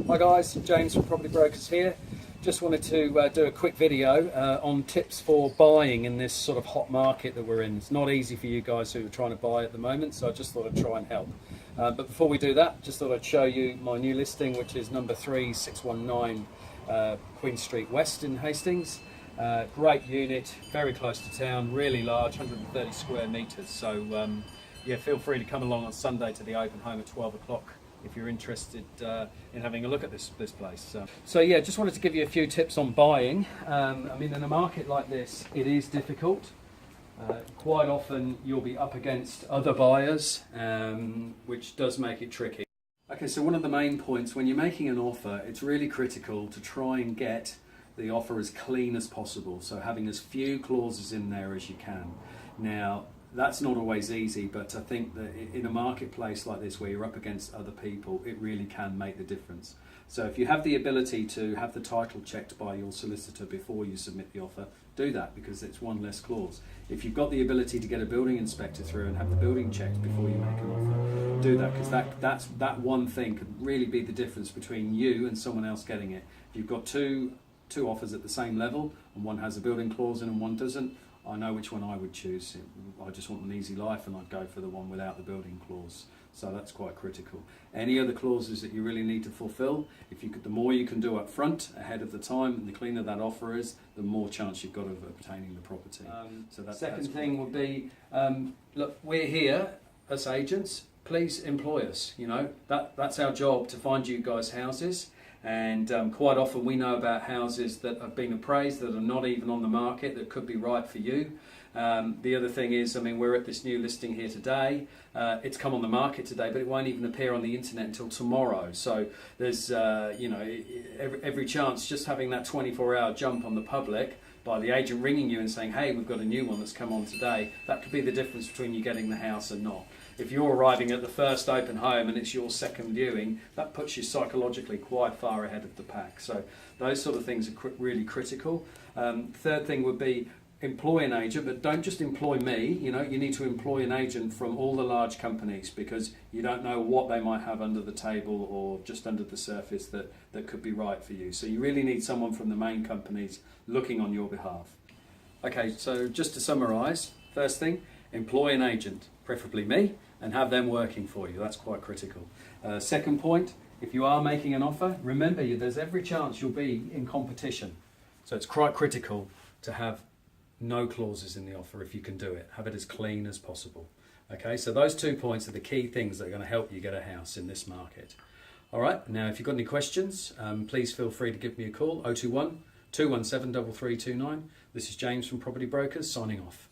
Hi guys, James from Property Brokers here. Just wanted to do a quick video on tips for buying in this sort of hot market that we're in. It's not easy for you guys who are trying to buy at the moment, so I just thought I'd try and help. But before we do that, just thought I'd show you my new listing, which is number 3619 Queen Street West in Hastings. Great unit, very close to town, really large, 130 square metres. So yeah, feel free to come along on Sunday to the open home at 12 o'clock. If you're interested in having a look at this place. So yeah, just wanted to give you a few tips on buying. I mean, in a market like this, it is difficult. Quite often you'll be up against other buyers, which does make it tricky. Okay, so one of the main points when you're making an offer, it's really critical to try and get the offer as clean as possible. So having as few clauses in there as you can. Now, that's not always easy, but I think that in a marketplace like this where you're up against other people, it really can make the difference. So if you have the ability to have the title checked by your solicitor before you submit the offer, do that, because it's one less clause. If you've got the ability to get a building inspector through and have the building checked before you make an offer, do that, because that one thing could really be the difference between you and someone else getting it. If you've got two offers at the same level and one has a building clause in and one doesn't, I know which one I would choose. I just want an easy life, and I'd go for the one without the building clause. So that's quite critical. Any other clauses that you really need to fulfil, the more you can do up front, ahead of the time, and the cleaner that offer is, the more chance you've got of obtaining the property. So that's second thing would be, look, we're here as agents. Please employ us. You know, that's our job, to find you guys houses. And quite often we know about houses that have been appraised that are not even on the market, that could be right for you. The other thing is, I mean, we're at this new listing here today. It's come on the market today, but it won't even appear on the internet until tomorrow. So there's, you know, every chance just having that 24-hour jump on the public by the agent ringing you and saying, hey, we've got a new one that's come on today, that could be the difference between you getting the house and not. If you're arriving at the first open home and it's your second viewing, that puts you psychologically quite far ahead of the pack. So those sort of things are really critical. Third thing would be employ an agent, but don't just employ me. You know, you need to employ an agent from all the large companies, because you don't know what they might have under the table or just under the surface that could be right for you. So you really need someone from the main companies looking on your behalf. Okay, so just to summarise, first thing, employ an agent, preferably me, and have them working for you. That's quite critical. Second point, if you are making an offer, remember there's every chance you'll be in competition. So it's quite critical to have no clauses in the offer if you can do it. Have it as clean as possible. Okay, so those 2 points are the key things that are going to help you get a house in this market. All right, now if you've got any questions, please feel free to give me a call, 021 217 3329. This is James from Property Brokers, signing off.